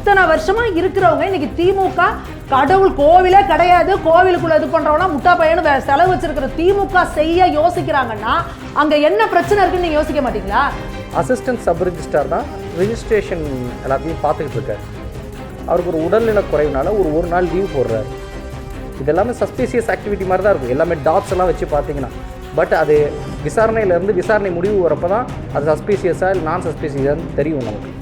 இத்தனை வருஷமா இருக்கிறவங்க இன்னைக்கு திமுக கடவுள் கோவிலே கிடையாது, கோவிலுக்குள்ள இது பண்றவனா முட்டா பையனு செலவு வச்சிருக்கிற திமுக செய்ய யோசிக்கிறாங்கன்னா அங்க என்ன பிரச்சனை இருக்குன்னு நீங்க யோசிக்க மாட்டீங்களா? அசிஸ்டன்ட் சப் ரிஜிஸ்ட்ரார் தான் ரிஜிஸ்ட்ரேஷன் எல்லாத்தையும் பார்த்துக்கிட்டு இருக்காரு. அவருக்கு ஒரு உடல்நல குறைவுனால ஒரு நாள் லீவ் போடுறாரு. இதெல்லாமே சஸ்பீசியஸ் ஆக்டிவிட்டி மாதிரி தான் இருக்கும். எல்லாமே டாட்ஸ் எல்லாம் வச்சு பார்த்தீங்கன்னா, பட் அது விசாரணையிலேருந்து விசாரணை முடிவு வரப்போ தான் அது சஸ்பீசியஸாக இல்லை நான் சஸ்பீசியஸான்னு தெரியும் நமக்கு.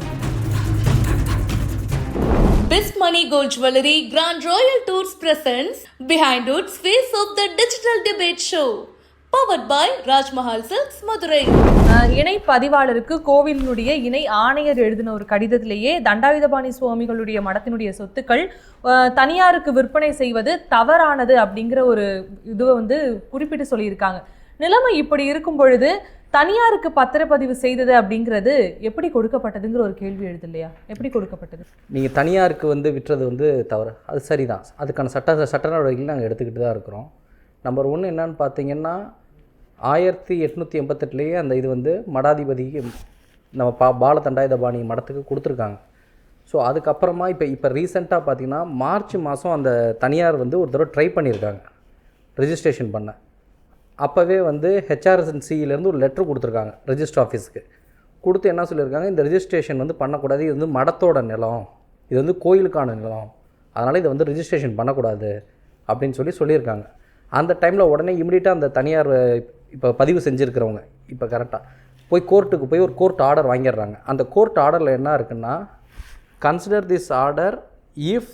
Best Money Gold Jewelry Grand Royal Tours presents Behind Woods Face of the Digital Debate Show. Powered by Rajmahal Silks, Madurai. இணை பதிவாளருக்கு கோவிலினுடைய இணை ஆணையர் எழுதின ஒரு கடிதத்திலேயே தண்டாயுதபாணி சுவாமிகளுடைய மடத்தினுடைய சொத்துக்கள் தனியாருக்கு விற்பனை செய்வது தவறானது அப்படிங்கிற ஒரு இதுவை குறிப்பிட்டு சொல்லியிருக்காங்க. நிலைமை இப்படி இருக்கும் பொழுது தனியாருக்கு பத்திரப்பதிவு செய்தது அப்படிங்கிறது எப்படி கொடுக்கப்பட்டதுங்கிற ஒரு கேள்வி எழுது இல்லையா? எப்படி கொடுக்கப்பட்டது? நீங்கள் தனியாருக்கு விற்றது தவறு, அது சரிதான். அதுக்கான சட்ட நடவடிக்கைகள் நாங்கள் எடுத்துக்கிட்டு தான் இருக்கிறோம். நம்பர் 1 என்னன்னு பார்த்தீங்கன்னா, 1888 அந்த இது மடாதிபதிக்கு நம்ம பால தண்டாயுதபாணி மடத்துக்கு கொடுத்துருக்காங்க. ஸோ அதுக்கப்புறமா இப்போ ரீசெண்டாக பார்த்தீங்கன்னா மார்ச் மாதம் அந்த தனியார் ஒரு தடவை ட்ரை பண்ணியிருக்காங்க ரெஜிஸ்ட்ரேஷன் பண்ண. அப்போவே ஹெச்ஆர்என்சியிலேருந்து ஒரு லெட்ரு கொடுத்துருக்காங்க ரெஜிஸ்டர் ஆஃபீஸுக்கு. கொடுத்து என்ன சொல்லியிருக்காங்க, இந்த ரெஜிஸ்ட்ரேஷன் பண்ணக்கூடாது, இது மடத்தோட நிலம், இது கோயிலுக்கான நிலம், அதனால் இதை ரெஜிஸ்ட்ரேஷன் பண்ணக்கூடாது அப்படின்னு சொல்லியிருக்காங்க. அந்த டைமில் உடனே இமிடியட்டாக அந்த தனியார் இப்போ பதிவு செஞ்சுருக்கிறவங்க இப்போ கரெக்டாக போய் கோர்ட்டுக்கு போய் ஒரு கோர்ட் ஆர்டர் வாங்கிடுறாங்க. அந்த கோர்ட் ஆர்டரில் என்ன இருக்குன்னா, consider this order if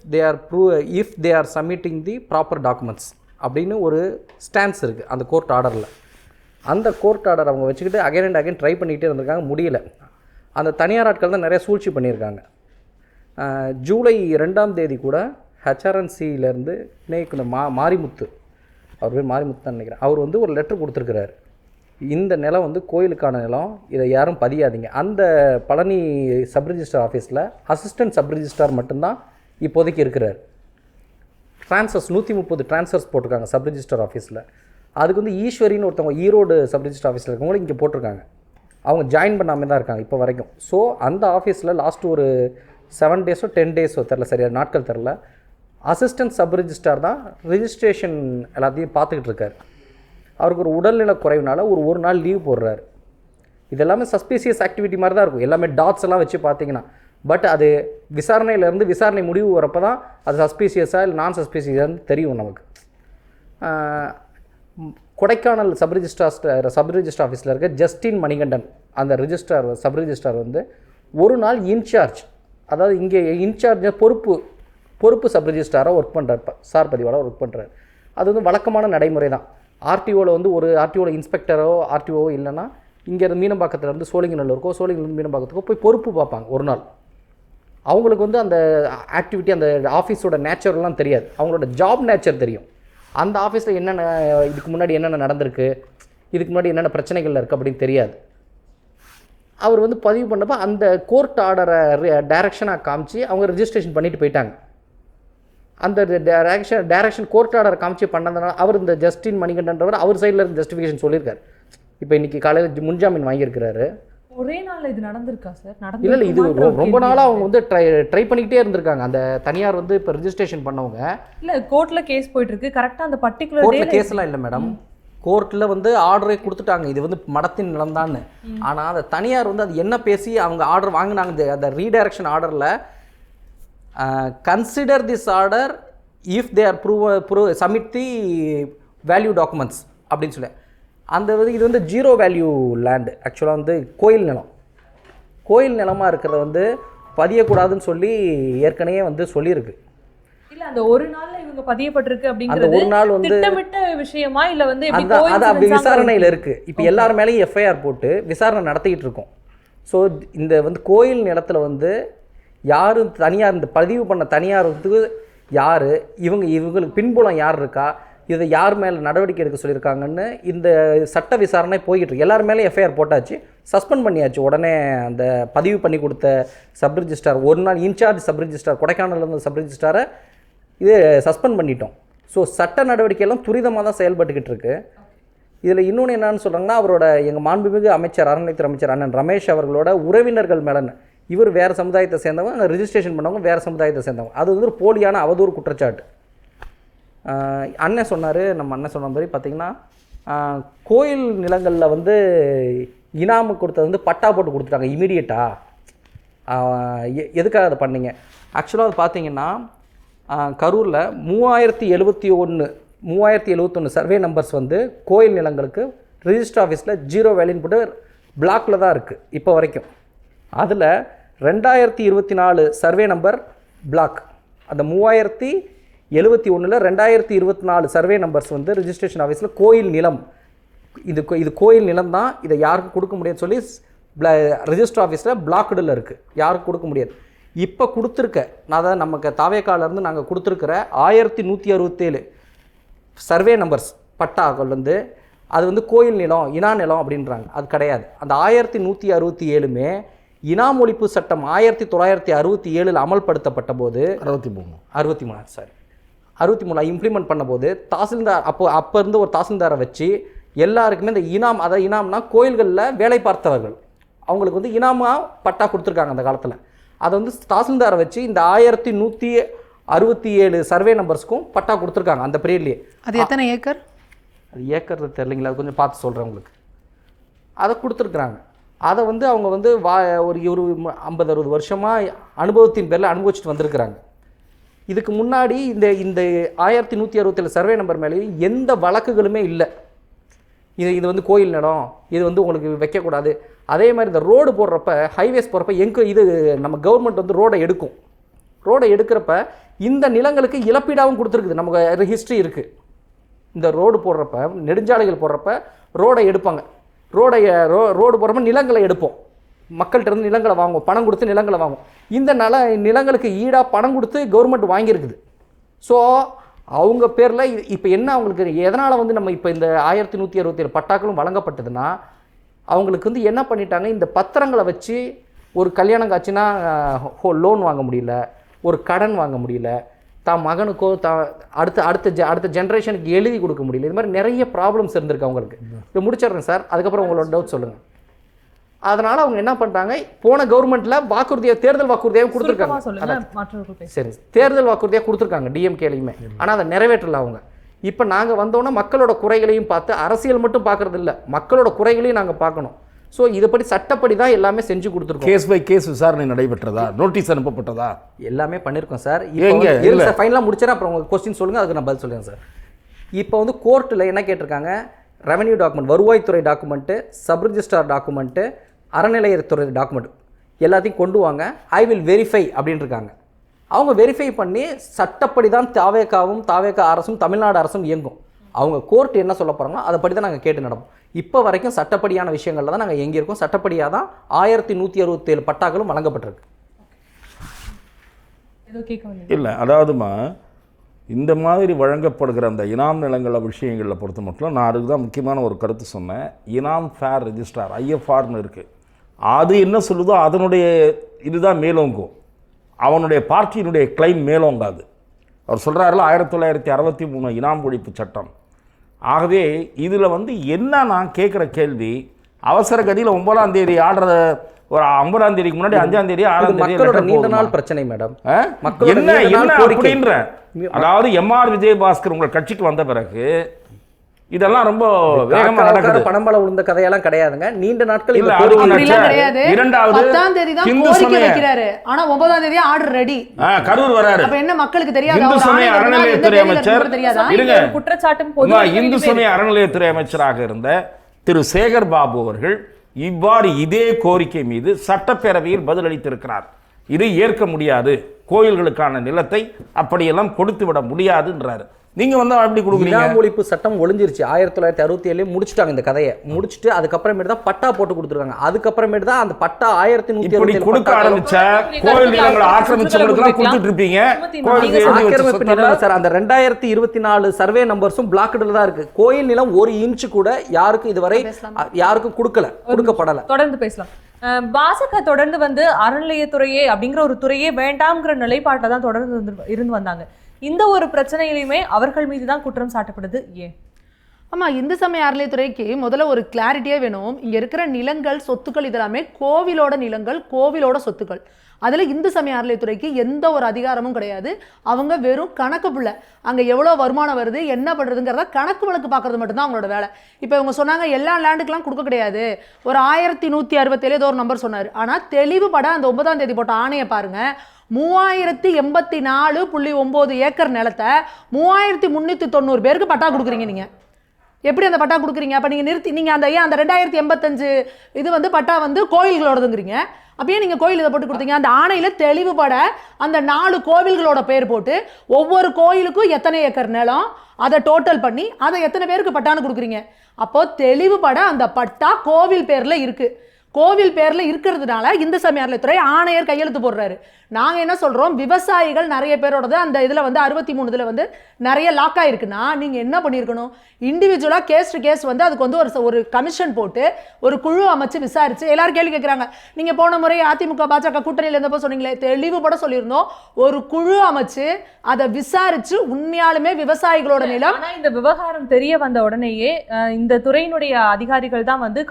they are submitting the proper documents அப்படின்னு ஒரு ஸ்டான்ஸ் இருக்குது அந்த கோர்ட் ஆர்டரில். அந்த கோர்ட் ஆர்டர் அவங்க வச்சுக்கிட்டு அகைன் அண்ட் அகைன் ட்ரை பண்ணிகிட்டே இருந்திருக்காங்க, முடியல. அந்த தனியார் ஆட்கள் தான் நிறைய சூழ்ச்சி பண்ணியிருக்காங்க. ஜூலை 2ஆம் தேதி கூட ஹெச்ஆர்என்சியிலேருந்து இன்னைக்கு மாரிமுத்து, அவர் பேர் மாரிமுத்து தான் நினைக்கிறேன், அவர் ஒரு லெட்டர் கொடுத்துருக்கிறாரு. இந்த நிலம் கோயிலுக்கான நிலம், இதை யாரும் பதியாதீங்க. அந்த பழனி சப் ரிஜிஸ்டார் ஆஃபீஸில் அசிஸ்டன்ட் சப் ரிஜிஸ்டார் மட்டும்தான் இப்போதைக்கு இருக்கிறார். ட்ரான்ஸ்ஃபர்ஸ் 130 ட்ரான்ஸ்ஃபர்ஸ் போட்டிருக்காங்க சப் ரிஜிஸ்டர் ஆஃபீஸில். அதுக்கு ஈஸ்வரின்னு ஒருத்தவங்க ஈரோடு சப் ரிஜிஸ்டர் ஆஃபீஸில் இருக்கவங்களும் இங்கே போட்டிருக்காங்க. அவங்க ஜாயின் பண்ணாமல் தான் இருக்காங்க இப்போ வரைக்கும். ஸோ அந்த ஆஃபீஸில் லாஸ்ட் ஒரு 7 டேஸோ 10 டேஸோ தெரில, சரியாக நாட்கள் தெரில, அசிஸ்டன்ட் சப் ரிஜிஸ்டார் தான் ரிஜிஸ்ட்ரேஷன் எல்லாத்தையும் பார்த்துக்கிட்டு இருக்கார். அவருக்கு ஒரு உடல்நல குறைவுனால ஒரு நாள் லீவ் போடுறாரு. இதெல்லாமே சஸ்பீசியஸ் ஆக்டிவிட்டி மாதிரி தான் இருக்கும். எல்லாமே டாட்ஸ் எல்லாம் வச்சு பார்த்தீங்கன்னா, பட் அது விசாரணையிலேருந்து விசாரணை முடிவு வரப்போ தான் அது சஸ்பீசியஸாக இல்லை நான் சஸ்பீசியஸான்னு தெரியும் நமக்கு. கொடைக்கானல் சப் ரிஜிஸ்டர் ஆஃபீஸில் இருக்க ஜஸ்டின் மணிகண்டன் அந்த சப் ரிஜிஸ்டார் ஒரு நாள் இன்சார்ஜ், அதாவது இங்கே இன்சார்ஜ் பொறுப்பு சப் ரிஜிஸ்டாராக ஒர்க் பண்ணுறார், சார் பதிவாளர் ஒர்க் பண்ணுறாரு. அது வழக்கமான நடைமுறை தான். ஆர்டிஓவில் ஒரு ஆர்டிஓவில் இன்ஸ்பெக்டரோ ஆர்டிஓவோ இல்லைன்னா இங்கேருந்து மீனம்பாக்கத்துலேருந்து சோழிங்கநல்லூருக்கோ சோழிங்கநல்லூர் மீனம்பாக்கத்துக்கோ போய் பொறுப்பு பார்ப்பாங்க ஒரு நாள். அவங்களுக்கு அந்த ஆக்டிவிட்டி அந்த ஆஃபீஸோட நேச்சர்லாம் தெரியாது, அவங்களோட ஜாப் நேச்சர் தெரியும். அந்த ஆஃபீஸில் என்னென்ன இதுக்கு முன்னாடி என்னென்ன நடந்திருக்கு, இதுக்கு முன்னாடி என்னென்ன பிரச்சனைகள் இருக்குது அப்படின்னு தெரியாது. அவர் பதிவு பண்ணப்போ அந்த கோர்ட் ஆர்டரை டைரக்ஷனாக காமிச்சு அவங்க ரெஜிஸ்ட்ரேஷன் பண்ணிட்டு போயிட்டாங்க. அந்த டைரக்ஷன் கோர்ட் ஆர்டர் காமிச்சு பண்ணதுனால அவர் இந்த ஜஸ்டின் மணிகண்டன்றவர் அவர் சைடில் இருந்து ஜஸ்டிஃபிகேஷன் சொல்லியிருக்காரு. இப்போ இன்றைக்கி காலையில் முன்ஜாமீன் வாங்கியிருக்கிறாரு. ஒரே நாள் இது நடந்திருக்கா சார்? இல்லை, இது ரொம்ப நாளாக அவங்க ட்ரை பண்ணிக்கிட்டே இருந்திருக்காங்க. அந்த தனியார் இப்போ ரெஜிஸ்ட்ரேஷன் பண்ணவங்க இல்லை, கோர்ட்டில் கேஸ் போயிட்டு இருக்கு. கரெக்டாக அந்த பர்டிகுலர் கோர்ட்டில் கேஸ்லாம் இல்லை மேடம், கோர்ட்டில் ஆர்டரே கொடுத்துட்டாங்க, இது மடத்தின் நிலம்தான்னு. ஆனால் அந்த தனியார் அது என்ன பேசி அவங்க ஆர்டர் வாங்கினாங்க, அந்த ரீடைரக்ஷன் ஆர்டரில் consider this order if they are submit the value documents அப்படின்னு சொல்லி அந்த இது ஜீரோ வேல்யூ லேண்டு. ஆக்சுவலாக கோயில் நிலமாக இருக்கிறத பதியக்கூடாதுன்னு சொல்லி ஏற்கனவே சொல்லியிருக்கு. இல்ல, அந்த ஒரு நாள்ல இவங்க பதியப்பட்டிருக்கு அப்படிங்கிறது அந்த ஒரு நாள் திட்டமிட்ட விஷயமா இல்ல அது அப்படி விசாரணையில் இருக்குது. இப்போ எல்லார் மேலேயும் எஃப்ஐஆர் போட்டு விசாரணை நடத்திக்கிட்டு இருக்கோம். ஸோ இந்த கோயில் நிலத்தில் யார் தனியார் இந்த பதிவு பண்ண தனியார் யார், இவங்களுக்கு பின்புலம் யார் இருக்கா, இதை யார் மேலே நடவடிக்கை எடுக்க சொல்லியிருக்காங்கன்னு இந்த சட்ட விசாரணை போய்கிட்டு எல்லார் மேலேயும் எஃப்ஐஆர் போட்டாச்சு, சஸ்பெண்ட் பண்ணியாச்சு. உடனே அந்த பதிவு பண்ணி கொடுத்த சப் ரிஜிஸ்டார் ஒரு நாள் இன்சார்ஜ் சப் ரிஜிஸ்டார் கொடைக்கானலில் இருந்த சப் ரிஜிஸ்டாரை இது சஸ்பெண்ட் பண்ணிட்டோம். ஸோ சட்ட நடவடிக்கையெல்லாம் துரிதமாக தான் செயல்பட்டுக்கிட்டு இருக்கு. இதில் இன்னொன்று என்னன்னு சொல்கிறாங்கன்னா, அவரோட எங்கள் மாண்புமிகு அமைச்சர் அறநிலையத்துறை அமைச்சர் அண்ணன் ரமேஷ் அவர்களோட உறவினர்கள் மேலே இவர் வேறு சமுதாயத்தை சேர்ந்தவங்க, ரிஜிஸ்ட்ரேஷன் பண்ணவங்க வேறு சமுதாயத்தை சேர்ந்தவங்க. அது வந்து ஒரு போலியான அவதூறு குற்றச்சாட்டு. அண்ணன் சொன்னார், நம்ம அண்ணன் சொன்ன மாதிரி பார்த்திங்கன்னா கோயில் நிலங்களில் வந்து இனாமு கொடுத்தது வந்து பட்டா போட்டு கொடுத்துட்டாங்க இமீடியட்டாக. எதுக்காக அதை பண்ணீங்க? ஆக்சுவலாக அது பார்த்தீங்கன்னா கரூரில் 3071 சர்வே நம்பர்ஸ் வந்து கோயில் நிலங்களுக்கு ரிஜிஸ்டர் ஆஃபீஸில் 0 வேல்யூன்னு போட்டு பிளாக்கில் தான் இருக்குது இப்போ வரைக்கும். அதில் 2024 சர்வே நம்பர் பிளாக். அந்த 3071 2024 சர்வே நம்பர்ஸ் வந்து ரிஜிஸ்ட்ரேஷன் ஆஃபீஸில் கோயில் நிலம், இது கோயில் நிலம் தான், இதை யாருக்கும் கொடுக்க முடியாதுன்னு சொல்லி ரிஜிஸ்டர் ஆஃபீஸில் பிளாக்டில் இருக்குது, யாருக்கும் கொடுக்க முடியாது. இப்போ கொடுத்துருக்க, அதாவது நமக்கு தாவேக்காலேருந்து நாங்கள் கொடுத்துருக்கிற 1167 சர்வே நம்பர்ஸ் பட்டாக்கள் வந்து அது வந்து கோயில் நிலம், இனா நிலம் அப்படின்றாங்க. அது கிடையாது. அந்த 1167மே இனாம் ஒழிப்பு சட்டம் 1967 அமல்படுத்தப்பட்ட போது 63 இம்ப்ளிமெண்ட் பண்ணும்போது தாசில்தார் அப்போ இருந்து ஒரு தாசில்தாரை வச்சு எல்லாருக்குமே இந்த இனாம், அதாவது இனாம்னா கோயில்களில் வேலை பார்த்தவர்கள், அவங்களுக்கு வந்து இனாமாக பட்டா கொடுத்துருக்காங்க அந்த காலத்தில். அதை வந்து தாசில்தாரை வச்சு இந்த 1167 சர்வே நம்பர்ஸ்க்கும் பட்டா கொடுத்துருக்காங்க அந்த பீரியட்லேயே. அது எத்தனை ஏக்கர்? அது ஏக்கர் தெரியலைங்களா, அது கொஞ்சம் பார்த்து சொல்கிறேன் உங்களுக்கு. அதை கொடுத்துருக்குறாங்க. அதை வந்து அவங்க வந்து ஒரு 50-60 வருஷமாக அனுபவத்தின் பேரில் அனுபவிச்சுட்டு வந்திருக்கிறாங்க. இதுக்கு முன்னாடி இந்த 1167 சர்வே நம்பர் மேலே எந்த வழக்குகளுமே இல்லை. இது வந்து கோயில் நிலம், இது வந்து உங்களுக்கு வைக்கக்கூடாது. அதே மாதிரி இந்த ரோடு போடுறப்ப, ஹைவேஸ் போடுறப்ப இது நம்ம கவர்மெண்ட் வந்து ரோடை எடுக்கிறப்ப இந்த நிலங்களுக்கு இழப்பீடாகவும் கொடுத்துருக்குது. நமக்கு ஹிஸ்ட்ரி இருக்குது. இந்த ரோடு போடுறப்ப, நெடுஞ்சாலைகள் போடுறப்ப ரோடை எடுப்பாங்க. ரோடு போடுறப்ப நிலங்களை எடுப்போம், மக்கள்கிட்ட இருந்து நிலங்களை வாங்குவோம், பணம் கொடுத்து நிலங்களை வாங்குவோம். இந்த நிலங்களுக்கு ஈடாக பணம் கொடுத்து கவர்மெண்ட் வாங்கியிருக்குது. ஸோ அவங்க பேரில் இப்போ என்ன அவங்களுக்கு எதனால் வந்து நம்ம இப்போ இந்த 1167 பட்டாக்களும் வழங்கப்பட்டதுன்னா, அவங்களுக்கு வந்து என்ன பண்ணிட்டாங்க, இந்த பத்திரங்களை வச்சு ஒரு கல்யாணம் காட்சினா லோன் வாங்க முடியல, ஒரு கடன் வாங்க முடியல, தான் மகனுக்கோ அடுத்த ஜென்ரேஷனுக்கு எழுதி கொடுக்க முடியல. இது மாதிரி நிறைய ப்ராப்ளம்ஸ் இருந்திருக்கு அவங்களுக்கு. இப்போ முடிச்சிடுறேன் சார், அதுக்கப்புறம் உங்களோட டவுட் சொல்லுங்கள். அதனால் அவங்க என்ன பண்ணுறாங்க, போன கவர்மெண்ட்டில் தேர்தல் வாக்குறுதியாக கொடுத்துருக்காங்க. சரி, தேர்தல் வாக்குறுதியாக கொடுத்துருக்காங்க டிஎம்கேலையுமே, ஆனால் அதை நிறைவேற்றல அவங்க. இப்போ நாங்கள் வந்தோன்னா மக்களோட குறைகளையும் பார்த்து, அரசியல் மட்டும் பார்க்குறது இல்லை, மக்களோட குறைகளையும் நாங்கள் பார்க்கணும். ஸோ இதுபடி சட்டப்படி தான் எல்லாமே செஞ்சு கொடுத்துருக்கோம். கேஸ் பை கேஸ் விசாரணை நடைபெற்றதா, நோட்டீஸ் அனுப்பப்பட்டதா, எல்லாமே பண்ணியிருக்கோம் சார். சார் ஃபைனலாக முடிச்சேன், அப்புறம் உங்கள் கொஸ்டின் சொல்லுங்கள், அதுக்கு நான் பதில் சொல்லுங்கள் சார். இப்போ வந்து கோர்ட்டில் என்ன கேட்டிருக்காங்க, ரெவன்யூ டாக்குமெண்ட், வருவாய்த்துறை டாக்குமெண்ட்டு, சப் ரிஜிஸ்ட்ரார் டாக்குமெண்ட்டு, அறநிலையத்துறை டாக்குமெண்ட் எல்லாத்தையும் கொண்டு வாங்க, ஐ வில் வெரிஃபை அப்படின்னு இருக்காங்க. அவங்க வெரிஃபை பண்ணி சட்டப்படி தான் தாவேகா அரசும் தமிழ்நாடு அரசும் இயங்கும். அவங்க கோர்ட் என்ன சொல்ல போகிறாங்களோ அதை படி தான் நாங்கள் கேட்டு நடப்போம். இப்போ வரைக்கும் சட்டப்படியான விஷயங்களில் தான் நாங்கள் எங்கே இருக்கோம். சட்டப்படியாக தான் 1167 பட்டாக்களும் வழங்கப்பட்டிருக்கு. இல்லை, அதாவதுமா இந்த மாதிரி வழங்கப்படுகிற அந்த இனாம் நிலங்கள விஷயங்களில் பொறுத்த மட்டும் நான் அதுக்கு தான் முக்கியமான ஒரு கருத்து சொன்னேன். இனாம் ஃபேர் ரெஜிஸ்ட்ரார் IFRன்னு இருக்குது. அது என்ன சொல்லுதோ அதனுடைய இதுதான் மேலோங்கும், அவனுடைய பார்ட்டியினுடைய கிளைம் மேலோங்காது. அவர் சொல்கிறாருல 1963 இனாம் ஒழிப்பு சட்டம். ஆகவே இதில் வந்து என்ன நான் கேட்குற கேள்வி, அவசர கதியில் 9ஆம் தேதி ஆடுற ஒரு 50ஆம் தேதிக்கு முன்னாடி 5ஆம் தேதி 6ஆம் தேதி நீண்ட நாள் பிரச்சனை மேடம். என்ன அப்படின்ற, அதாவது MR விஜயபாஸ்கர் உங்கள் கட்சிக்கு வந்த பிறகு இதெல்லாம் ரொம்ப வேகமா நடக்குது. பணம்பல உளுந்த கதையெல்லாம் கிடையாதுங்க, நீண்ட நாட்கள். இரண்டாவது 10ஆம் தேதி தான் கோரிக்கை வைக்கிறாரு, ஆனா 9ஆம் தேதி ஆர்டர் ரெடி. கரூர் வராரு. அப்ப என்ன மக்களுக்கு தெரியாது? இந்து சமய அறநிலையத்துறை அமைச்சர், இருங்க, குற்றச்சாட்டும் இந்து சமய அறநிலையத்துறை அமைச்சராக இருந்த திரு சேகர் பாபு அவர்கள் இவ்வாறு இதே கோரிக்கை மீது சட்டப்பேரவையில் பதிலளித்திருக்கிறார். இது ஏற்க முடியாது, கோயில்களுக்கான நிலத்தை அப்படியெல்லாம் கொடுத்து விட முடியாதுன்றாரு. நீங்க வந்து அப்படி கொடுக்குறீங்க. இனாம் ஒழிப்பு சட்டம் ஒளிஞ்சிருச்சு. 1967 முடிச்சுட்டாங்க இந்த கதையை. முடிச்சுட்டு அதுக்கப்புறமேட்டு தான் பட்டா போட்டு கொடுத்துருக்காங்க. அதுக்கப்புறமேட்டு தான் அந்த பட்டா 1167 கொடுக்க ஆரம்பிச்ச கோயில் நிலங்களை ஆக்கிரமிச்சவங்களுக்குலாம் கொடுத்துட்டு இருப்பீங்க. ஆக்கிரமிப்பு நிலம் சார், அந்த 2024 சர்வே நம்பர்ஸும் பிளாக்ல தான் இருக்கு. கோயில் நிலம் 1 இன்ச் கூட யாருக்கும் இதுவரை யாருக்கும் கொடுக்கப்படல. தொடர்ந்து பேசலாம். பாசக தொடர்ந்து வந்து அறநிலையத்துறையே அப்படிங்கிற ஒரு துறையே வேண்டாம்ங்கிற நிலைப்பாட்டை தான் தொடர்ந்து இருந்து வந்தாங்க. இந்த ஒரு பிரச்சனையிலுமே அவர்கள் மீது தான் குற்றம் சாட்டப்படுது. ஏன்? ஆமாம், இந்து சமய அறநிலையத்துறைக்கு முதல்ல ஒரு கிளாரிட்டியே வேணும். இங்கே இருக்கிற நிலங்கள் சொத்துக்கள் இதெல்லாமே கோவிலோட நிலங்கள், கோவிலோட சொத்துக்கள். அதில் இந்து சமய அறநிலையத்துறைக்கு எந்த ஒரு அதிகாரமும் கிடையாது. அவங்க வெறும் கணக்கு பிள்ளை. அங்கே எவ்வளோ வருமானம் வருது, என்ன பண்ணுறதுங்கிறத கணக்கு வழக்கு பார்க்குறது மட்டும்தான் அவங்களோட வேலை. இப்போ இவங்க சொன்னாங்க எல்லா லேண்டுக்கெலாம் கொடுக்க கிடையாது, ஒரு 1167 ஏதோ ஒரு நம்பர் சொன்னார். ஆனால் தெளிவுபட அந்த 9ஆம் தேதி போட்ட ஆணையை பாருங்கள். 3084.9 ஏக்கர் நிலத்தை 3390 பேருக்கு பட்டா கொடுக்குறீங்க. நீங்கள் எப்படி அந்த பட்டா கொடுக்குறீங்க? அப்போ நீங்கள் நீங்கள் அந்த 2085 இது வந்து பட்டா வந்து கோயில்களோடதுங்கிறீங்க. அப்படியே நீங்கள் கோயில் இதை போட்டு கொடுத்தீங்க. அந்த ஆணையில் தெளிவுபட அந்த 4 கோவில்களோட பேர் போட்டு ஒவ்வொரு கோயிலுக்கும் எத்தனை ஏக்கர் நிலம் அதை டோட்டல் பண்ணி அதை எத்தனை பேருக்கு பட்டான்னு கொடுக்குறீங்க. அப்போது தெளிவுபட அந்த பட்டா கோவில் பேரில் இருக்குது. கோவில் பேரில் இருக்கிறதுனால இந்து சமய அறநிலையத்துறை ஆணையர் கையெழுத்து போடுறாரு. நாங்கள் என்ன சொல்கிறோம், விவசாயிகள் நிறைய பேரோடது அந்த இதில் வந்து 63 இதில் வந்து நிறைய லாக் ஆகிருக்குன்னா நீங்கள் என்ன பண்ணியிருக்கணும், இண்டிவிஜுவலாக கேஸ் டு கேஸ் வந்து அதுக்கு வந்து ஒரு கமிஷன் போட்டு ஒரு குழு அமைச்சு விசாரித்து எல்லாரும் கேள்வி கேட்குறாங்க. நீங்கள் போன முறை அதிமுக பாஜக கூட்டணியில் இருந்தப்போ சொன்னீங்களே, தெளிவுபட சொல்லியிருந்தோம். ஒரு குழு அமைச்சு அதை விசாரித்து உண்மையாலுமே விவசாயிகளோட நிலம். ஆனால் இந்த விவகாரம் தெரிய வந்த உடனேயே இந்த துறையினுடைய அதிகாரிகள் தான் வந்து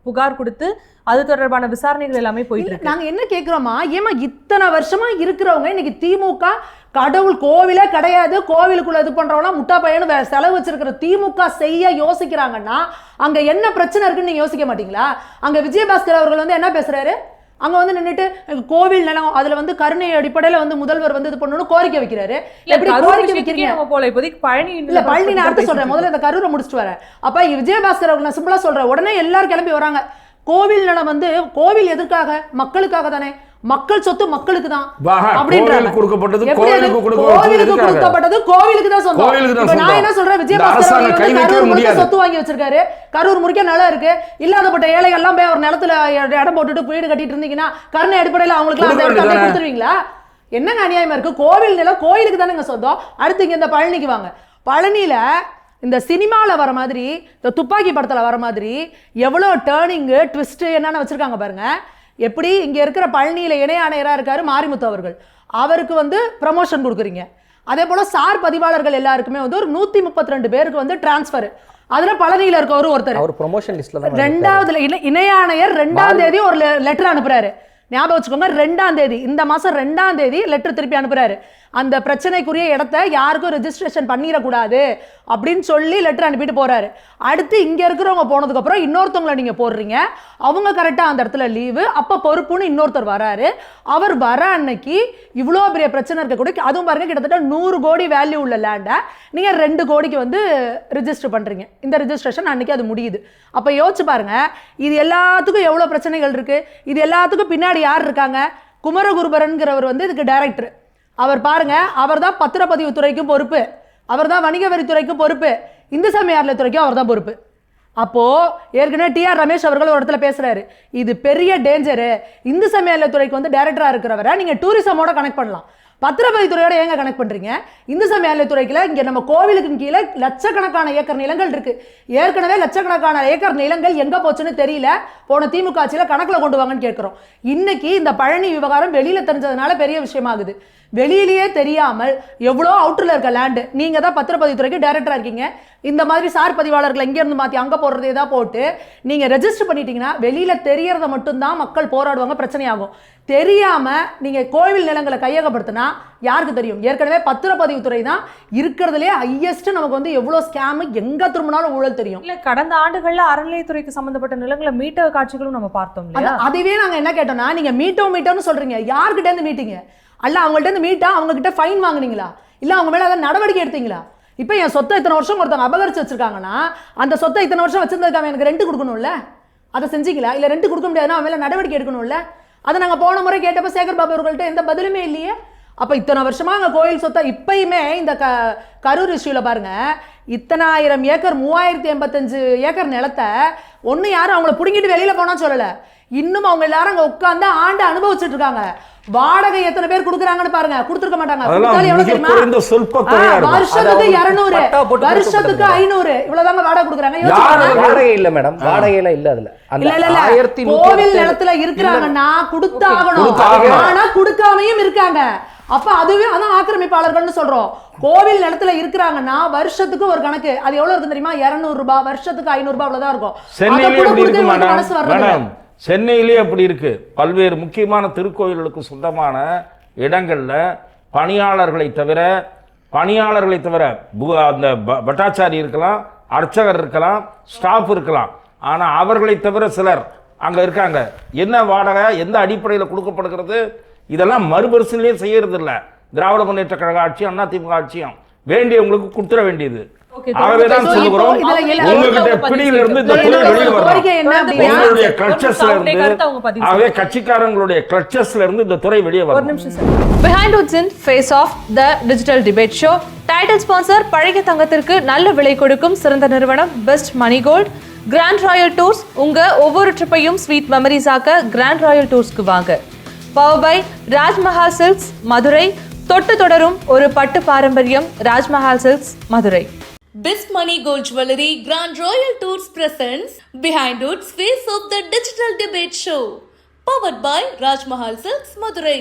புகார் கொடுத்து அது தொடர்பான விசாரணைகள் எல்லாமே போயிட்டு இருக்கு. நாங்க என்ன கேட்கிறோமா, ஏமா இத்தனை வருஷமா இருக்கிறவங்க இன்னைக்கு திமுக கடவுள் கோவிலே கிடையாது, கோவிலுக்குள்ள இது பண்றவங்க முட்டா பையனு செலவு வச்சிருக்கிற திமுக செய்ய யோசிக்கிறாங்கன்னா அங்க என்ன பிரச்சனை இருக்குன்னு நீங்க யோசிக்க மாட்டீங்களா? அங்க விஜயபாஸ்கர் அவர்கள் வந்து என்ன பேசுறாரு, அங்க வந்து நின்றுட்டு கோவில் நிலம் அதுல வந்து கருணை அடிப்படையில வந்து முதல்வர் வந்து இது பண்ணணும்னு கோரிக்கை வைக்கிறாரு. எப்படி கோரிக்கை வைக்கிறீங்க? போல இப்போதைக்கு பழனி இல்ல பழனி நான் அடுத்து சொல்றேன், முதல்ல இந்த கரூரை முடிச்சுட்டு வரேன். அப்ப விஜயபாஸ்கர் அவர்கள் நான் சிம்பிளா சொல்றேன், உடனே எல்லாரும் கிளம்பி வராங்க. கோவில் நிலம் வந்து கோவில் எதற்காக? மக்களுக்காக தானே, மக்கள் சொத்து மக்களுக்கு தான் அப்படின்றது கொடுக்கப்பட்டது, கோவிலுக்கு கோவிலுக்கு தான் சொந்தம். நான் என்ன சொல்றேன், விஜயபாஸ்கர் சொத்து வாங்கி வச்சிருக்காரு, கரூர் முறிக்க நிலம் இருக்கு, இல்லாதப்பட்ட ஏழைகள் எல்லாம் போய் ஒரு நிலத்துல இடம் போட்டுட்டு வீடு கட்டிட்டு இருந்தீங்கன்னா கருணை அடிப்படையில் அவங்களுக்கு கொடுத்துருவீங்களா? என்னங்க அநியாயமா இருக்கு? கோவில் நிலம் கோயிலுக்கு தானேங்க சொந்தம். அடுத்து இங்க இந்த பழனிக்கு வாங்க. பழனியில இந்த சினிமாவில் வர மாதிரி, இந்த துப்பாக்கி படத்தில் வர மாதிரி எவ்வளோ டேர்னிங்கு ட்விஸ்ட்டு என்னென்ன வச்சுருக்காங்க பாருங்கள். எப்படி இங்கே இருக்கிற பழனியில் இணை ஆணையராக இருக்கார் மாரிமுத்து அவர்கள், அவருக்கு வந்து ப்ரமோஷன் கொடுக்குறீங்க. அதே போல் சார் பதிவாளர்கள் எல்லாருக்குமே வந்து ஒரு 132 பேருக்கு வந்து டிரான்ஸ்ஃபர். அதில் பழனியில் இருக்கவர் ஒருத்தர் ப்ரமோஷன் லிஸ்ட்டில் 2வது இணை ஆணையர் 2ஆம் தேதி ஒரு லெட்டர் அனுப்புகிறாரு. ஞாபகம் வச்சுக்கோங்க, 2ஆம் தேதி, இந்த மாதம் 2ஆம் தேதி லெட்டர் திருப்பி அனுப்புகிறாரு. அந்த பிரச்சனைக்குரிய இடத்த யாருக்கும் ரெஜிஸ்ட்ரேஷன் பண்ணிடக்கூடாது அப்படின்னு சொல்லி லெட்டர் அனுப்பிட்டு போகிறாரு. அடுத்து இங்கே இருக்கிறவங்க போனதுக்கப்புறம் இன்னொருத்தவங்களை நீங்கள் போடுறீங்க, அவங்க கரெக்டாக அந்த இடத்துல லீவு, அப்போ பொறுப்புன்னு இன்னொருத்தர் வராரு. அவர் வர அன்னைக்கு இவ்வளோ பெரிய பிரச்சனை இருக்கக்கூடிய, அதுவும் பாருங்கள் கிட்டத்தட்ட 100 கோடி வேல்யூ உள்ள லேண்டை நீங்கள் 2 கோடிக்கு வந்து ரிஜிஸ்டர் பண்ணுறீங்க. இந்த ரிஜிஸ்ட்ரேஷன் அன்னைக்கு அது முடியுது. அப்போ யோசிச்சு பாருங்கள், இது எல்லாத்துக்கும் எவ்வளோ பிரச்சனைகள் இருக்குது. இது எல்லாத்துக்கும் பின்னாடி யார் இருக்காங்க? குமரகுருபரன்கிறவர் வந்து இதுக்கு டைரக்டர். அவர் பாருங்க, அவர் தான் பத்திரப்பதிவு துறைக்கும் பொறுப்பு, அவர் தான் வணிக வரித்துறைக்கும் பொறுப்பு, இந்து சமய அறநிலையத்துறைக்கும் அவர் தான் பொறுப்பு. அப்போ ஏற்கனவே டிஆர் ரமேஷ் அவர்கள் ஒரு இடத்துல பேசுறாரு, இது பெரிய டேஞ்சரு. இந்து சமய அறநிலையத்துறைக்கு வந்து டைரக்டரா இருக்கிறவரை நீங்க டூரிசமோட கனெக்ட் பண்ணலாம், பத்திரப்பதிவுத்துறையோட ஏங்க கனெக்ட் பண்றீங்க? இந்து சமய அறநிலையத்துறைக்குள்ள இங்க நம்ம கோவிலுக்கு கீழே லட்சக்கணக்கான ஏக்கர் நிலங்கள் இருக்கு. ஏற்கனவே லட்சக்கணக்கான ஏக்கர் நிலங்கள் எங்க போச்சுன்னு தெரியல, போன திமுக ஆட்சியில கணக்குல கொண்டு வாங்கன்னு கேட்கிறோம். இன்னைக்கு இந்த பழனி விவகாரம் வெளியில தெரிஞ்சதுனால பெரிய விஷயமாகுது. வெளியிலேயே தெரியாமல் எவ்வளோ அவுட்டரில் இருக்க லேண்டு, நீங்கள் தான் பத்திரப்பதிவுத்துறைக்கு டைரக்டராக இருக்கீங்க, இந்த மாதிரி சார் பதிவாளர்களை இங்கேருந்து மாற்றி அங்கே போடுறதே தான் போட்டு நீங்கள் ரெஜிஸ்டர் பண்ணிட்டீங்கன்னா வெளியில் தெரியறத மட்டும்தான் மக்கள் போராடுவாங்க, பிரச்சனையாகும். தெரியாமல் நீங்கள் கோவில் நிலங்களை கையகப்படுத்தினா யாருக்கு தெரியும்? ஏற்கனவே பத்திரப்பதிவுத்துறை தான் இருக்கிறதுலே ஹையஸ்ட், நமக்கு வந்து எவ்வளோ ஸ்கேமு எங்கே திரும்பினாலும் ஊழல் தெரியும். இல்லை, கடந்த ஆண்டுகளில் அறநிலையத்துறைக்கு சம்பந்தப்பட்ட நிலங்களை மீட்ட காட்சிகளும் நம்ம பார்த்தோம். அதுவே நாங்கள் என்ன கேட்டோம்னா, நீங்கள் மீட்டோன்னு சொல்கிறீங்க, யார்கிட்டேருந்து மீட்டிங்க? அல்ல அவங்கள்ட்ட மீட்டா அவங்க கிட்ட ஃபைன் வாங்குனீங்களா, இல்லை அவங்க மேலே ஏதாவது நடவடிக்கை எடுத்தீங்களா? இப்போ என் சொத்தை இத்தனை வருஷம் ஒருத்தவங்க அபகரிச்சு வச்சிருக்காங்கன்னா அந்த சொத்தை இத்தனை வருஷம் வச்சிருந்ததுக்காக எனக்கு ரெண்ட் கொடுக்கணும்ல, அதை செஞ்சீங்களா? இல்லை ரெண்ட் கொடுக்க முடியாதுன்னா அவன் மேலே நடவடிக்கை எடுக்கணும்ல. அதை நாங்கள் போன முறை கேட்டப்போ சேகர் பாபு அவர்கள்ட்ட எந்த பதிலுமே இல்லையே. அப்போ இத்தனை வருஷமா அங்கே கோயில் சொத்தை இப்பயுமே இந்த கரூர் இஷ்யூவில் பாருங்க, இத்தனாயிரம் ஏக்கர் 3085 ஏக்கர் நிலத்தை ஒண்ணு யாரும் அவங்கள புடுங்கிட்டு வெளியில போனா சொல்லல, இன்னும் அவங்க எல்லாரும் அங்க உட்கார்ந்து ஆண்டு அனுபவிச்சுட்டு இருக்காங்க. வாடகை எத்தனை பேர் கொடுக்குறாங்கன்னு பாருங்க, கொடுத்துருக்க மாட்டாங்க. கொடுத்தாலும் எவ்வளவு தெரியுமா? வருஷத்துக்கு 200, வருஷத்துக்கு 500, இவ்வளவுதாங்க வாடகை கொடுக்குறாங்க. வாடகை இல்ல மேடம், வாடகையில இல்ல. அதுல அந்த கோவில் நிலத்துல இருக்கிறாங்கன்னா கொடுத்தாகணும், ஆனா கொடுக்காமையும் இருக்காங்க. அப்ப அதுவே அதான் ஆக்கிரமிப்பாளர்கள்னு சொல்றோம். கோவில் நிலத்துல இருக்கிறாங்கன்னா வருஷத்துக்கு ஒரு கணக்கு, அது எவ்வளவு இருக்கு தெரியுமா? 200 ரூபாய், வருஷத்துக்கு 500 ரூபாய் அவ்வளவுதான் இருக்கும். சென்னையிலேயே அப்படி இருக்கு. பல்வேறு முக்கியமான திருக்கோயில்களுக்கு சொந்தமான இடங்கள்ல பணியாளர்களை தவிர அந்த பட்டாச்சாரி இருக்கலாம், அர்ச்சகர் இருக்கலாம், ஸ்டாஃப் இருக்கலாம், ஆனா அவர்களை தவிர சிலர் அங்க இருக்காங்க. என்ன வாடகை எந்த அடிப்படையில் கொடுக்கப்படுகிறது? இதெல்லாம் மறுபரிசீலனையே செய்யறது இல்ல திராவிட முன்னேற்ற கழக ஆட்சியும் அதிமுக ஆட்சியும். வேண்டியவங்களுக்கு கொடுத்துட வேண்டியது. ஆகவேதான் சொல்லுகிறோம், உங்ககிட்ட பிடியிலிருந்து இந்த துறை வெளியில் வரணும். உங்களுடைய கிளட்சஸ்ல இருந்து, ஆகவே கட்சிக்காரங்களுடைய கிளட்சஸ்ல இருந்து இந்த துறை வெளியே வரணும். Behind Woods in Face Off the Digital Debate Show. Title sponsor பழைய தங்கத்திற்கு நல்ல விலை கொடுக்கும் சிறந்த நிறுவனம் Best Money Gold. Grand Royal Tours, உங்க ஒவ்வொரு ட்ரிப்பையும் ஸ்வீட் மெமரிஸ் ஆக்க கிராண்ட் ராயல் டூர்ஸ்க்கு வாங்க. Power by Rajmahal Silks Madurai. தொட்டு தொடரும் ஒரு பட்டு பாரம்பரியம், Rajmahal Silks Madurai. Best Money Gold Jewelry Grand Royal Tours presents Behind Woods Face of the Digital Debate Show. Powered by Raj Mahal Silks, Madurai.